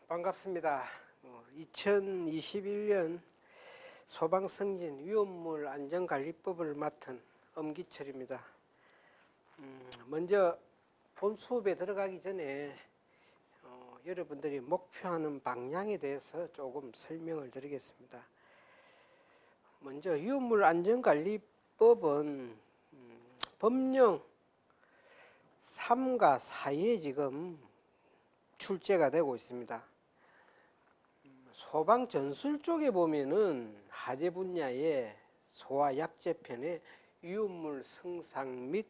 반갑습니다. 2021년 소방승진 위험물 안전관리법을 맡은 엄기철입니다. 먼저 본 수업에 들어가기 전에 여러분들이 목표하는 방향에 대해서 조금 설명을 드리겠습니다. 먼저 위험물 안전관리법은 법령 3과 4에 지금 출제가 되고 있습니다. 소방 전술 쪽에 보면은 하재 분야의 소와 약재편의 위험물 성상 및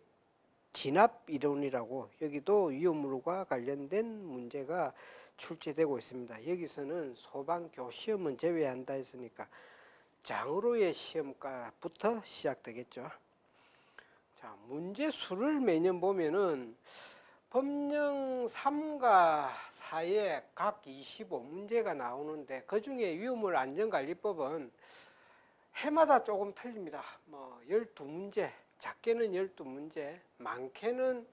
진압 이론이라고, 여기도 위험물과 관련된 문제가 출제되고 있습니다. 여기서는 소방교 시험은 제외한다 했으니까 장으로의 시험과부터 시작되겠죠. 자, 문제 수를 매년 보면은 법령 3과 4에 각 25문제가 나오는데, 그 중에 위험물 안전관리법은 해마다 조금 틀립니다. 12문제, 작게는 12문제, 많게는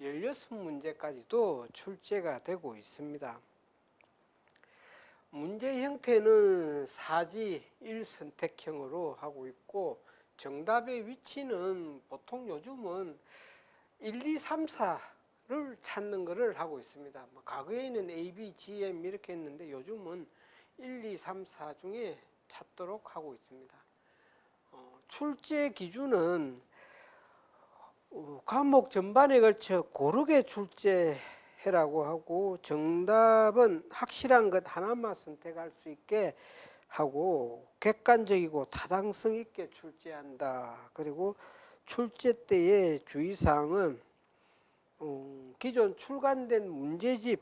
16문제까지도 출제가 되고 있습니다. 문제 형태는 사지 1선택형으로 하고 있고, 정답의 위치는 보통 요즘은 1, 2, 3, 4를 찾는 것을 하고 있습니다. 과거에는 A, B, G, M 이렇게 했는데 요즘은 1, 2, 3, 4 중에 찾도록 하고 있습니다. 출제 기준은 과목 전반에 걸쳐 고르게 출제해라고 하고, 정답은 확실한 것 하나만 선택할 수 있게 하고, 객관적이고 타당성 있게 출제한다. 그리고 출제 때의 주의사항은 기존 출간된 문제집에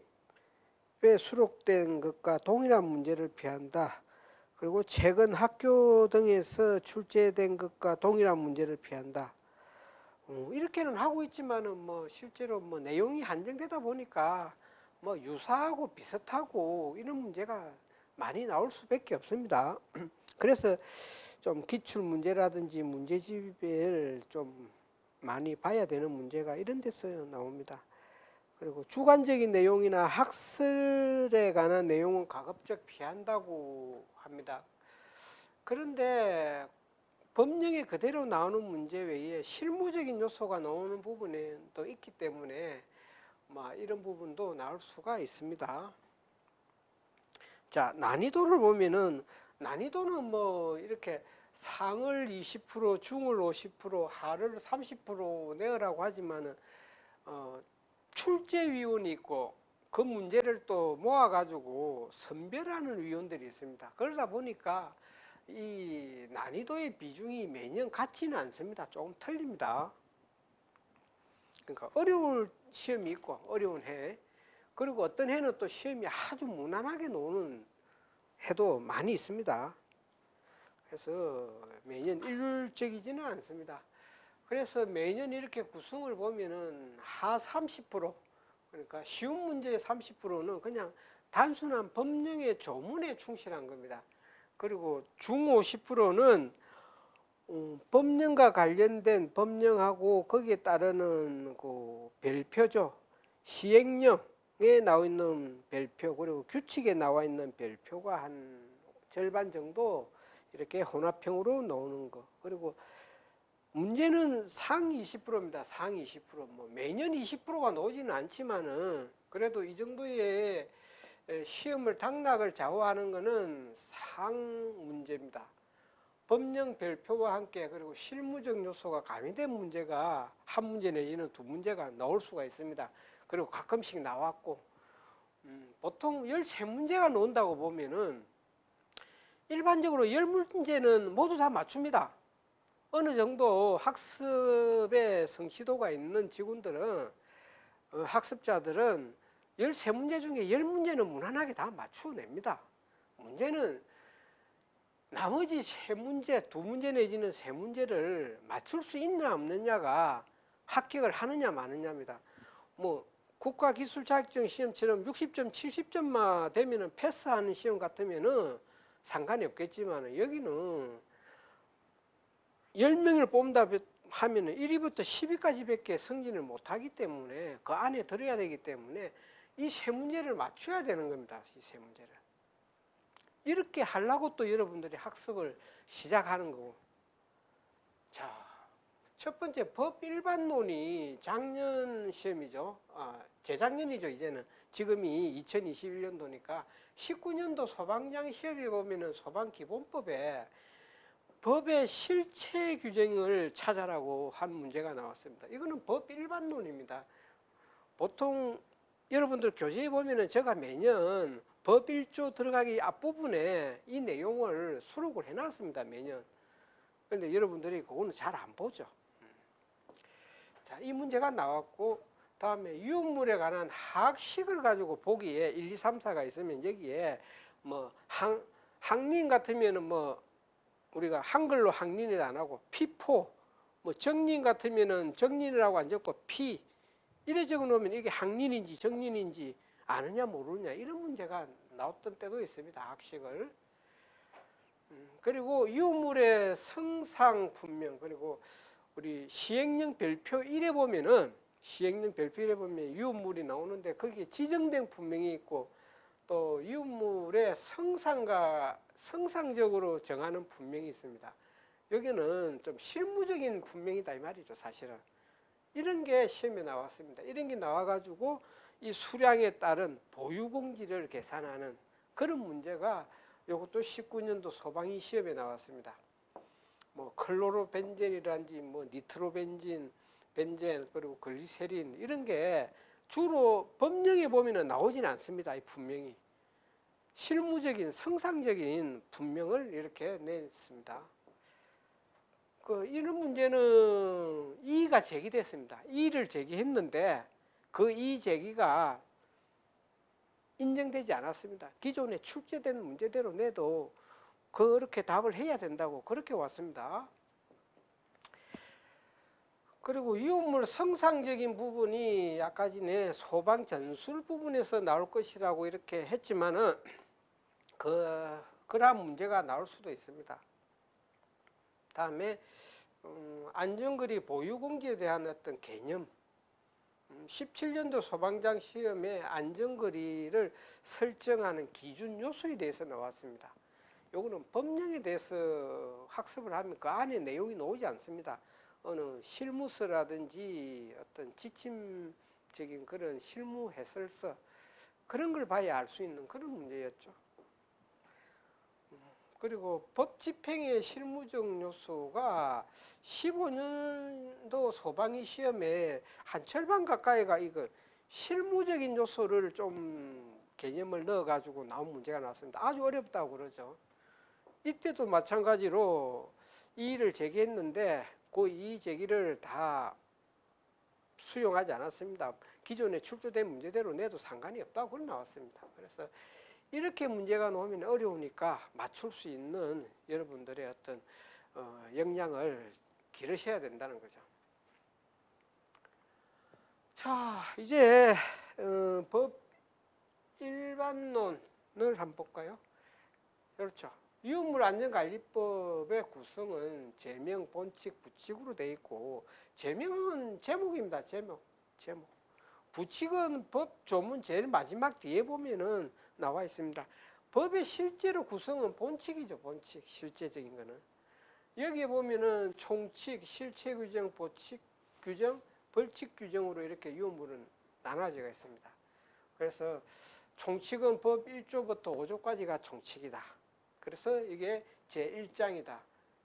수록된 것과 동일한 문제를 피한다. 그리고 최근 학교 등에서 출제된 것과 동일한 문제를 피한다. 이렇게는 하고 있지만은 실제로 내용이 한정되다 보니까 유사하고 비슷하고 이런 문제가 많이 나올 수밖에 없습니다. 그래서 좀 기출 문제라든지 문제집을 좀 많이 봐야 되는 문제가 이런 데서 나옵니다. 그리고 주관적인 내용이나 학설에 관한 내용은 가급적 피한다고 합니다. 그런데 법령에 그대로 나오는 문제 외에 실무적인 요소가 나오는 부분이 또 있기 때문에 이런 부분도 나올 수가 있습니다. 자, 난이도를 보면은, 난이도는 이렇게 상을 20%, 중을 50%, 하를 30% 내으라고 하지만은 출제위원이 있고 그 문제를 또 모아가지고 선별하는 위원들이 있습니다. 그러다 보니까 이 난이도의 비중이 매년 같지는 않습니다. 조금 틀립니다. 그러니까 어려운 시험이 있고 어려운 해, 그리고 어떤 해는 또 시험이 아주 무난하게 나오는 해도 많이 있습니다. 그래서 매년 일률적이지는 않습니다. 그래서 매년 이렇게 구성을 보면은 하 30%, 그러니까 쉬운 문제의 30%는 그냥 단순한 법령의 조문에 충실한 겁니다. 그리고 중 50%는 법령과 관련된 법령하고 거기에 따르는 그 별표죠. 시행령에 나와 있는 별표, 그리고 규칙에 나와 있는 별표가 한 절반 정도 이렇게 혼합형으로 나오는 거. 그리고 문제는 상 20%입니다. 상 20%. 매년 20%가 나오지는 않지만은 그래도 이 정도의 시험을 당락을 좌우하는 것은 상 문제입니다. 법령 별표와 함께 그리고 실무적 요소가 가미된 문제가 한 문제 내지는 두 문제가 나올 수가 있습니다. 그리고 가끔씩 나왔고, 보통 13문제가 나온다고 보면은 일반적으로 10문제는 모두 다 맞춥니다. 어느 정도 학습의 성취도가 있는 직원들은, 학습자들은 13문제 중에 10문제는 무난하게 다 맞춰냅니다. 문제는 나머지 3문제, 2문제 내지는 3문제를 맞출 수 있냐 없느냐가 합격을 하느냐 마느냐입니다. 국가기술자격증 시험처럼 60점, 70점만 되면은 패스하는 시험 같으면은 상관이 없겠지만, 여기는 10명을 뽑는다 하면은 1위부터 10위까지 밖에 승진을 못하기 때문에 그 안에 들어야 되기 때문에 이 세 문제를 맞춰야 되는 겁니다. 이 세 문제를. 이렇게 하려고 또 여러분들이 학습을 시작하는 거고. 자, 첫 번째 법 일반론이 작년 시험이죠. 재작년이죠. 이제는 지금이 2021년도니까 19년도 소방장 시험에 보면은 소방기본법에 법의 실체 규정을 찾아라고 한 문제가 나왔습니다. 이거는 법 일반론입니다. 보통 여러분들 교재에 보면은 제가 매년 법 1조 들어가기 앞부분에 이 내용을 수록을 해놨습니다. 매년. 그런데 여러분들이 그거는 잘 안 보죠. 자, 이 문제가 나왔고, 다음에 유물에 관한 학식을 가지고 보기에 1, 2, 3, 4가 있으면 여기에 뭐 항린 같으면은 뭐 우리가 한글로 항린을 안 하고 피포, 뭐 정린 같으면은 정린이라고 안 적고 피 이래 적어 놓으면 이게 항린인지 정린인지 아느냐 모르냐 이런 문제가 나왔던 때도 있습니다. 학식을. 그리고 유물의 성상 분명, 그리고 우리 시행령 별표 1에 보면은 시행령 별표 1에 보면 유물이 나오는데 거기에 지정된 분명이 있고 또 유물의 성상적으로 정하는 분명이 있습니다. 여기는 좀 실무적인 분명이다 이 말이죠. 사실은 이런 게 시험에 나왔습니다. 이런 게 나와가지고 이 수량에 따른 보유공지를 계산하는 그런 문제가 이것도 19년도 소방이 시험에 나왔습니다. 뭐 클로로벤젠이라든지 뭐 니트로벤진, 벤젠 그리고 글리세린 이런 게 주로 법령에 보면은 나오진 않습니다. 이 분명이 실무적인 성상적인 분명을 이렇게 냈습니다. 이런 문제는 이의가 제기됐습니다. 이의를 제기했는데 그 이의 제기가 인정되지 않았습니다. 기존에 출제된 문제대로 내도 그렇게 답을 해야 된다고 그렇게 왔습니다. 그리고 유물 성상적인 부분이 아까 전에 소방 전술 부분에서 나올 것이라고 이렇게 했지만은 그러한 문제가 나올 수도 있습니다. 다음에 안전거리 보유공지에 대한 어떤 개념 17년도 소방장 시험에 안전거리를 설정하는 기준 요소에 대해서 나왔습니다. 요거는 법령에 대해서 학습을 하면 그 안에 내용이 나오지 않습니다. 어느 실무서라든지 어떤 지침적인 그런 실무 해설서 그런 걸 봐야 알 수 있는 그런 문제였죠. 그리고 법 집행의 실무적 요소가 15년도 소방이 시험에 한 절반 가까이가 이거 실무적인 요소를 좀 개념을 넣어가지고 나온 문제가 나왔습니다. 아주 어렵다고 그러죠. 이때도 마찬가지로 이의를 제기했는데 그 이의 제기를 다 수용하지 않았습니다. 기존에 출제된 문제대로 내도 상관이 없다고 나왔습니다. 그래서 이렇게 문제가 나오면 어려우니까 맞출 수 있는 여러분들의 어떤 역량을 기르셔야 된다는 거죠. 자, 이제 법 일반론을 한번 볼까요? 그렇죠. 유물안전관리법의 구성은 제명, 본칙, 부칙으로 되어 있고 제명은 제목입니다. 제목. 부칙은 법 조문 제일 마지막 뒤에 보면은 나와 있습니다. 법의 실제로 구성은 본칙이죠. 본칙. 실제적인 거는. 여기에 보면은 총칙, 실체 규정, 보칙 규정, 벌칙 규정으로 이렇게 유물은 나눠져 있습니다. 그래서 총칙은 법 1조부터 5조까지가 총칙이다. 그래서 이게 제1장이다.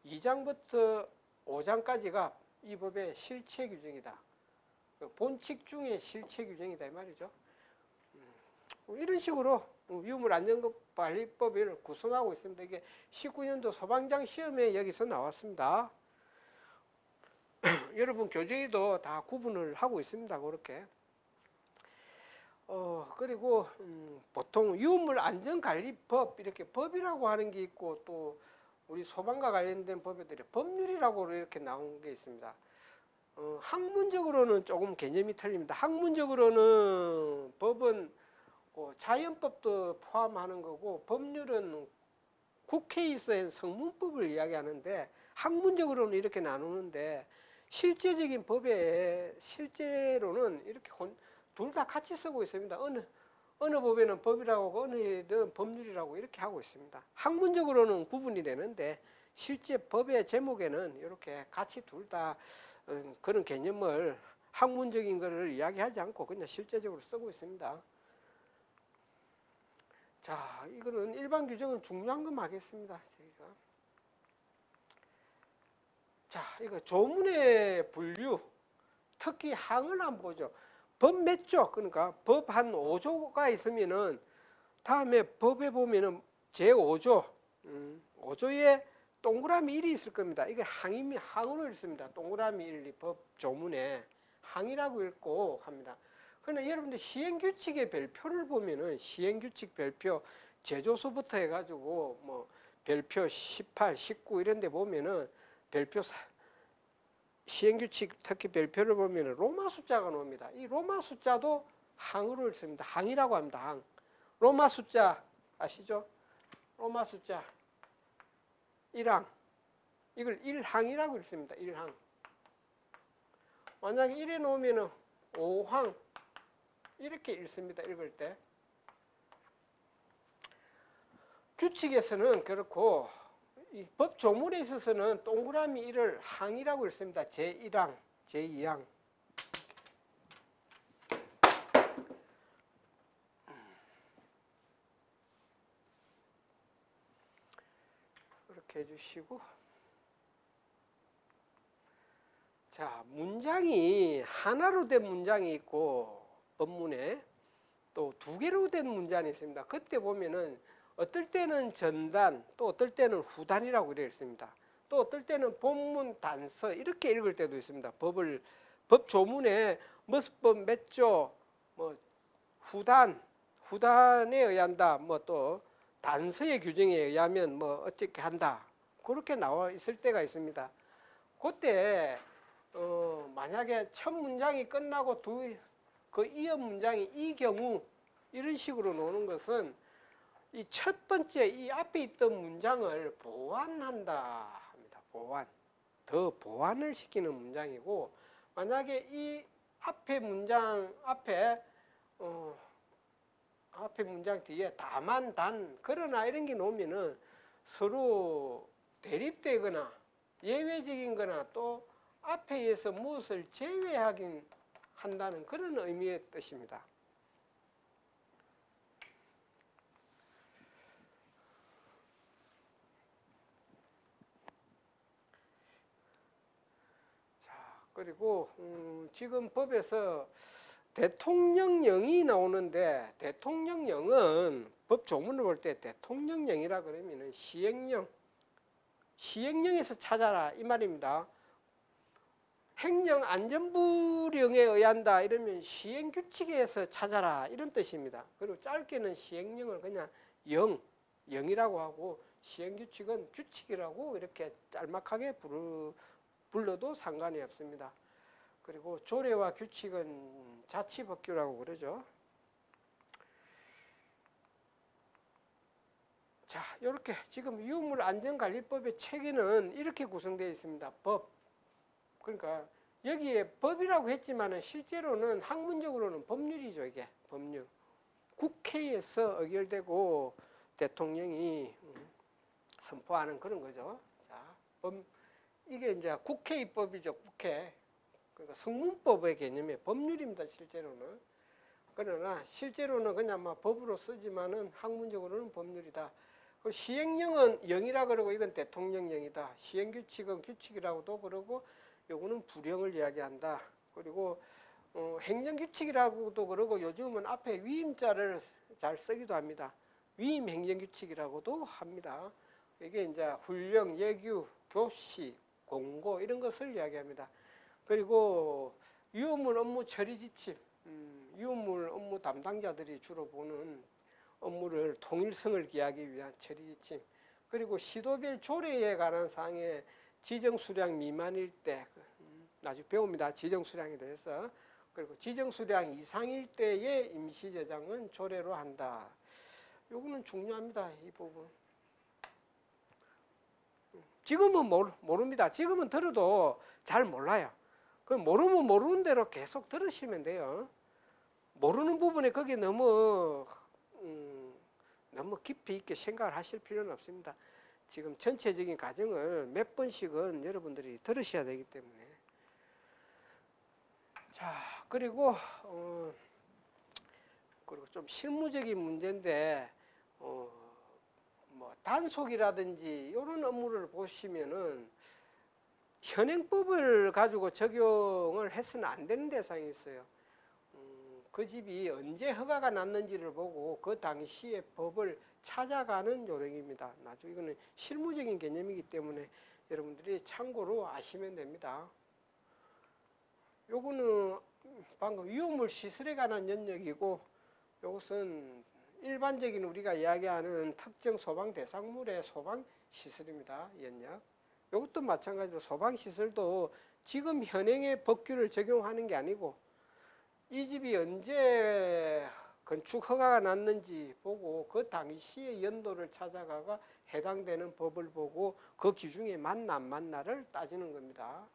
2장부터 5장까지가 이 법의 실체 규정이다. 본칙 중에 실체 규정이다 이 말이죠. 이런 식으로 유물안전관리법을 구성하고 있습니다. 이게 19년도 소방장 시험에 여기서 나왔습니다. 여러분 교재에도 다 구분을 하고 있습니다. 그렇게. 그리고 보통 유물안전관리법 이렇게 법이라고 하는 게 있고 또 우리 소방과 관련된 법에들이 법률이라고 이렇게 나온 게 있습니다. 학문적으로는 조금 개념이 틀립니다. 학문적으로는 법은 자연법도 포함하는 거고 법률은 국회에서의 성문법을 이야기하는데 학문적으로는 이렇게 나누는데 실제적인 법에 실제로는 이렇게 둘 다 같이 쓰고 있습니다. 어느 법에는 법이라고 하고 어느 법에는 법률이라고 이렇게 하고 있습니다. 학문적으로는 구분이 되는데 실제 법의 제목에는 이렇게 같이 둘 다 그런 개념을 학문적인 것을 이야기하지 않고 그냥 실제적으로 쓰고 있습니다. 자, 이거는 일반 규정은 중요한 것만 하겠습니다. 저희가. 자, 이거 조문의 분류, 특히 항을 한번 보죠. 법 몇 조, 그러니까 법 한 5조가 있으면은 다음에 법에 보면은 제5조, 5조에 동그라미 1이 있을 겁니다. 이게 항으로 읽습니다. 동그라미 1이 법 조문에 항이라고 읽고 합니다. 그러나 여러분들 시행규칙의 별표를 보면은 시행규칙 별표 제조서부터 해가지고 뭐 별표 18, 19 이런 데 보면은 별표 시행규칙 특히 별표를 보면은 로마 숫자가 나옵니다. 이 로마 숫자도 항으로 읽습니다. 항이라고 합니다. 항. 로마 숫자 아시죠? 로마 숫자 1항. 이걸 1항이라고 읽습니다. 1항. 만약에 1에 놓으면은 5항. 이렇게 읽습니다. 읽을 때. 규칙에서는 그렇고 이 법 조문에 있어서는 동그라미 1을 항이라고 읽습니다. 제1항, 제2항. 이렇게 해주시고, 자, 문장이 하나로 된 문장이 있고 법문에 또 두 개로 된 문장이 있습니다. 그때 보면은 어떨 때는 전단, 또 어떨 때는 후단이라고 되어 있습니다. 또 어떨 때는 본문 단서 이렇게 읽을 때도 있습니다. 법 조문에 무엇법 몇 조, 뭐 후단에 의한다, 뭐 또 단서의 규정에 의하면 뭐 어떻게 한다, 그렇게 나와 있을 때가 있습니다. 그때 만약에 첫 문장이 끝나고 그 이어 문장이 이 경우 이런 식으로 노는 것은 이 첫 번째 이 앞에 있던 문장을 보완한다 합니다. 더 보완을 시키는 문장이고, 만약에 이 앞에 문장 뒤에 다만 단 그러나 이런 게 놓으면은 서로 대립되거나 예외적인 거나 또 앞에에서 무엇을 제외하긴 한다는 그런 의미의 뜻입니다. 그리고 지금 법에서 대통령령이 나오는데, 대통령령은 법 조문을 볼 때 대통령령이라 그러면은 시행령에서 찾아라 이 말입니다. 행정안전부령에 의한다 이러면 시행규칙에서 찾아라 이런 뜻입니다. 그리고 짧게는 시행령을 그냥 영이라고 하고 시행규칙은 규칙이라고 이렇게 짤막하게 불러도 상관이 없습니다. 그리고 조례와 규칙은 자치법규라고 그러죠. 자, 이렇게 지금 유물안전관리법의 체계는 이렇게 구성되어 있습니다. 법. 그러니까 여기에 법이라고 했지만은 실제로는 학문적으로는 법률이죠. 이게 법률. 국회에서 의결되고 대통령이 선포하는 그런 거죠. 자, 이게 이제 국회 입법이죠. 국회. 그러니까 성문법의 개념의 법률입니다. 실제로는. 그러나 실제로는 그냥 막 법으로 쓰지만은 학문적으로는 법률이다. 시행령은 영이라 그러고 이건 대통령령이다. 시행규칙은 규칙이라고도 그러고 요거는 부령을 이야기한다. 그리고 행정규칙이라고도 그러고 요즘은 앞에 위임자를 잘 쓰기도 합니다. 위임 행정규칙이라고도 합니다. 이게 이제 훈령, 예규, 교시, 공고 이런 것을 이야기합니다. 그리고 유효물 업무 처리 지침, 유효물 업무 담당자들이 주로 보는 업무를 통일성을 기하기 위한 처리 지침, 그리고 시도별 조례에 관한 사항에 지정 수량 미만일 때, 나중에 배웁니다. 지정 수량에 대해서. 그리고 지정 수량 이상일 때의 임시 저장은 조례로 한다. 요거는 중요합니다. 이 부분. 지금은 모릅니다. 지금은 들어도 잘 몰라요. 그럼 모르면 모르는 대로 계속 들으시면 돼요. 모르는 부분에 거기에 너무 너무 깊이 있게 생각을 하실 필요는 없습니다. 지금 전체적인 과정을 몇 번씩은 여러분들이 들으셔야 되기 때문에. 자, 그리고 좀 실무적인 문제인데 뭐 단속이라든지 이런 업무를 보시면은 현행법을 가지고 적용을 해서는 안 되는 대상이 있어요. 그 집이 언제 허가가 났는지를 보고 그 당시의 법을 찾아가는 요령입니다. 나중에 이거는 실무적인 개념이기 때문에 여러분들이 참고로 아시면 됩니다. 요거는 방금 위험물 시설에 관한 영역이고, 요것은 일반적인 우리가 이야기하는 특정 소방 대상물의 소방 시설입니다. 영역. 요것도 마찬가지로 소방 시설도 지금 현행의 법규를 적용하는 게 아니고 이 집이 언제 건축 허가가 났는지 보고 그 당시의 연도를 찾아가가 해당되는 법을 보고 그 기준에 맞나 안 맞나를 따지는 겁니다.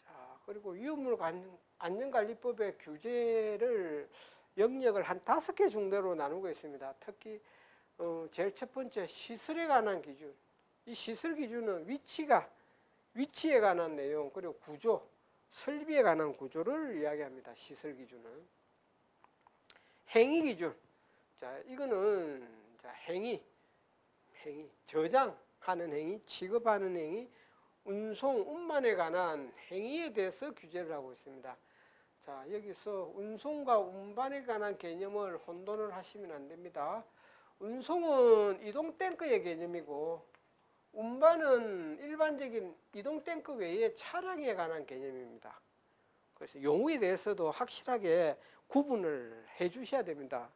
자, 그리고 위험물 안전관리법의 규제를 영역을 한 5개 정도로 나누고 있습니다. 특히 제일 첫 번째 시설에 관한 기준. 이 시설 기준은 위치에 관한 내용, 그리고 구조, 설비에 관한 구조를 이야기합니다. 시설 기준은. 행위 기준. 자, 이거는 행위, 저장하는 행위, 취급하는 행위, 운송, 운반에 관한 행위에 대해서 규제를 하고 있습니다. 자, 여기서 운송과 운반에 관한 개념을 혼돈을 하시면 안 됩니다. 운송은 이동 탱크의 개념이고 운반은 일반적인 이동 탱크 외에 차량에 관한 개념입니다. 그래서 용어에 대해서도 확실하게 구분을 해 주셔야 됩니다.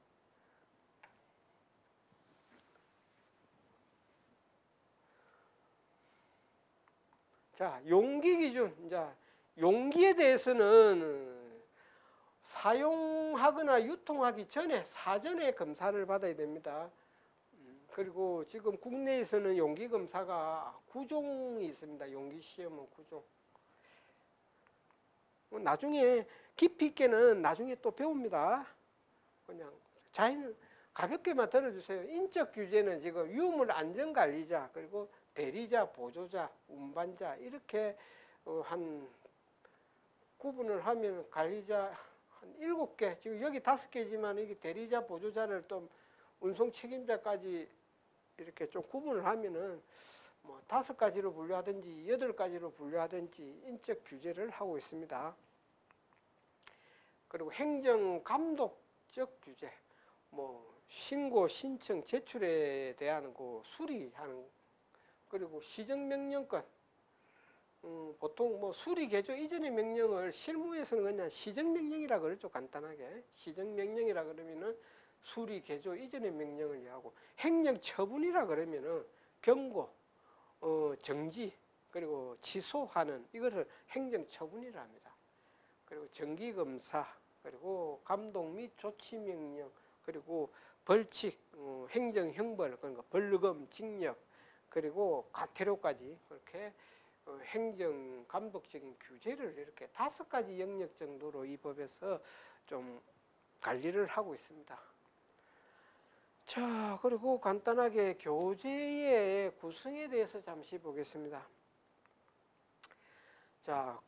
자, 용기 기준. 자, 용기에 대해서는 사용하거나 유통하기 전에 사전에 검사를 받아야 됩니다. 그리고 지금 국내에서는 용기 검사가 9종이 있습니다. 용기 시험은 9종. 나중에 깊이 있게는 나중에 또 배웁니다. 그냥 가볍게만 들어주세요. 인적 규제는 지금 유물 안전관리자, 그리고 대리자, 보조자, 운반자 이렇게 한 구분을 하면 관리자 한 7개, 지금 여기 5개지만 여기 대리자, 보조자를 또 운송 책임자까지 이렇게 좀 구분을 하면은 뭐 5가지로 분류하든지 8가지로 분류하든지 인적 규제를 하고 있습니다. 그리고 행정 감독적 규제, 뭐 신고, 신청, 제출에 대한 그 수리하는, 그리고 시정명령권. 보통 뭐 수리 개조 이전의 명령을 실무에서는 그냥 시정명령이라 그러죠. 간단하게 시정명령이라 그러면은 수리 개조 이전의 명령을 이해하고, 행정처분이라 그러면은 경고, 정지, 그리고 취소하는 이것을 행정처분이라 합니다. 그리고 정기검사, 그리고 감독 및 조치명령, 그리고 벌칙, 행정형벌, 그러니까 벌금, 징역, 그리고 과태료까지 그렇게 행정 감독적인 규제를 이렇게 5가지 영역 정도로 이 법에서 좀 관리를 하고 있습니다. 자, 그리고 간단하게 교재의 구성에 대해서 잠시 보겠습니다. 자,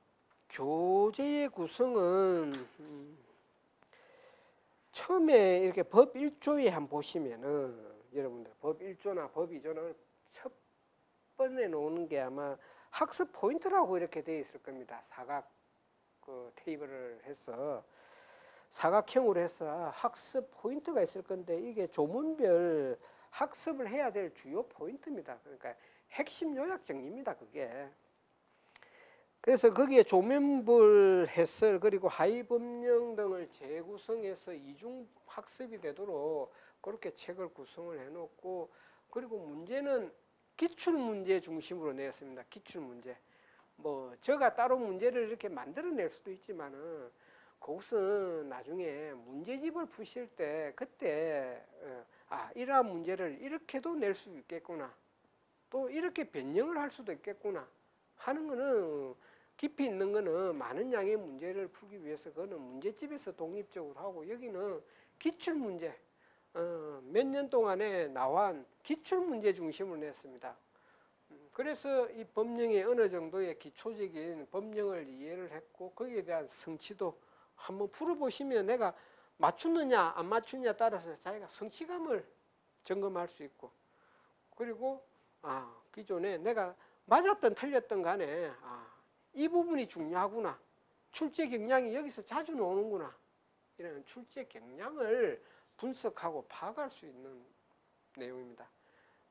교재의 구성은 처음에 이렇게 법 1조에 한번 보시면은 여러분들 법 1조나 법 2조는 첫 번에 놓는 게 아마 학습 포인트라고 이렇게 되어 있을 겁니다. 사각 테이블을 해서 사각형으로 해서 학습 포인트가 있을 건데 이게 조문별 학습을 해야 될 주요 포인트입니다. 그러니까 핵심 요약 정리입니다. 그게. 그래서 거기에 조문별 해설, 그리고 하위 법령 등을 재구성해서 이중 학습이 되도록 그렇게 책을 구성을 해놓고, 그리고 문제는 기출문제 중심으로 내었습니다. 기출문제. 뭐 저가 따로 문제를 이렇게 만들어낼 수도 있지만은 그것은 나중에 문제집을 푸실 때 그때 이러한 문제를 이렇게도 낼 수 있겠구나, 또 이렇게 변형을 할 수도 있겠구나 하는 거는 깊이 있는 거는 많은 양의 문제를 풀기 위해서 그거는 문제집에서 독립적으로 하고, 여기는 기출 문제, 몇 년 동안에 나온 기출 문제 중심으로 냈습니다. 그래서 이 법령의 어느 정도의 기초적인 법령을 이해를 했고, 거기에 대한 성취도 한번 풀어보시면 내가 맞추느냐 안 맞추느냐에 따라서 자기가 성취감을 점검할 수 있고, 그리고 기존에 내가 맞았든 틀렸든 간에 이 부분이 중요하구나, 출제 경향이 여기서 자주 나오는구나, 이런 출제 경향을 분석하고 파악할 수 있는 내용입니다.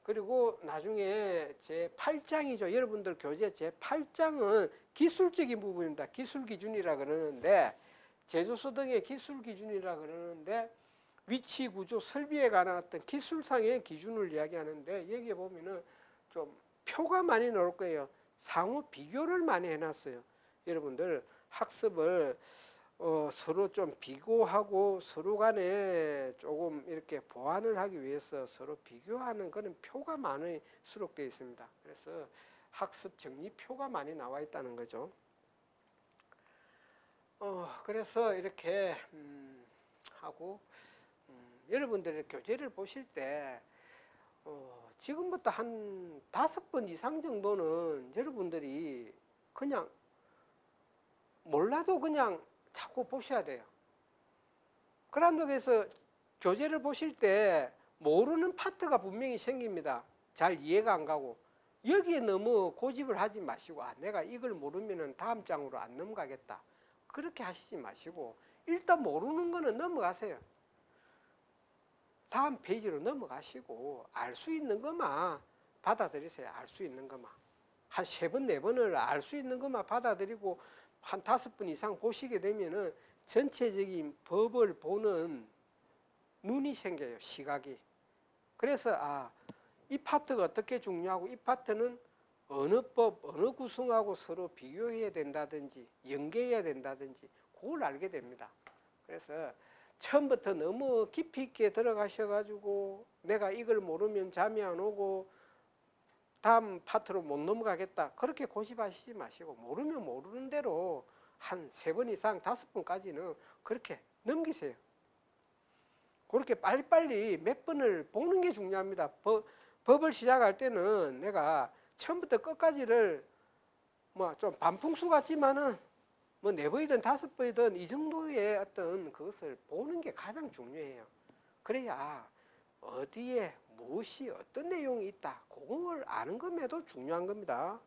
그리고 나중에 제8장이죠. 여러분들 교재 제8장은 기술적인 부분입니다. 기술기준이라 그러는데, 제조소 등의 기술기준이라 그러는데, 위치, 구조, 설비에 관한 어떤 기술상의 기준을 이야기하는데, 여기에 보면은 좀 표가 많이 나올 거예요. 상호 비교를 많이 해놨어요. 여러분들 학습을 서로 좀 비교하고 서로 간에 조금 이렇게 보완을 하기 위해서 서로 비교하는 그런 표가 많이 수록되어 있습니다. 그래서 학습 정리표가 많이 나와 있다는 거죠. 그래서 이렇게 하고, 여러분들의 교재를 보실 때 지금부터 한 5번 이상 정도는 여러분들이 그냥 몰라도 그냥 자꾸 보셔야 돼요. 그런다고 해서 교재를 보실 때 모르는 파트가 분명히 생깁니다. 잘 이해가 안 가고, 여기에 너무 고집을 하지 마시고, 내가 이걸 모르면 다음 장으로 안 넘어가겠다, 그렇게 하시지 마시고 일단 모르는 거는 넘어가세요. 다음 페이지로 넘어가시고 알 수 있는 것만 받아들이세요. 알 수 있는 것만 한 3번 4번을 알 수 있는 것만 받아들이고 한 5번 이상 보시게 되면은 전체적인 법을 보는 눈이 생겨요. 시각이. 그래서 이 파트가 어떻게 중요하고, 이 파트는 어느 법, 어느 구성하고 서로 비교해야 된다든지 연계해야 된다든지 그걸 알게 됩니다. 그래서 처음부터 너무 깊이 있게 들어가셔가지고 내가 이걸 모르면 잠이 안 오고 다음 파트로 못 넘어가겠다, 그렇게 고집하시지 마시고 모르면 모르는 대로 한 3번 이상 5번까지는 그렇게 넘기세요. 그렇게 빨리빨리 몇 번을 보는 게 중요합니다. 법을 시작할 때는 내가 처음부터 끝까지를 뭐 좀 반풍수 같지만은 뭐 4번이든 5번이든 이 정도의 어떤 그것을 보는 게 가장 중요해요. 그래야 어디에 무엇이 어떤 내용이 있다, 그걸 아는 것에도 중요한 겁니다.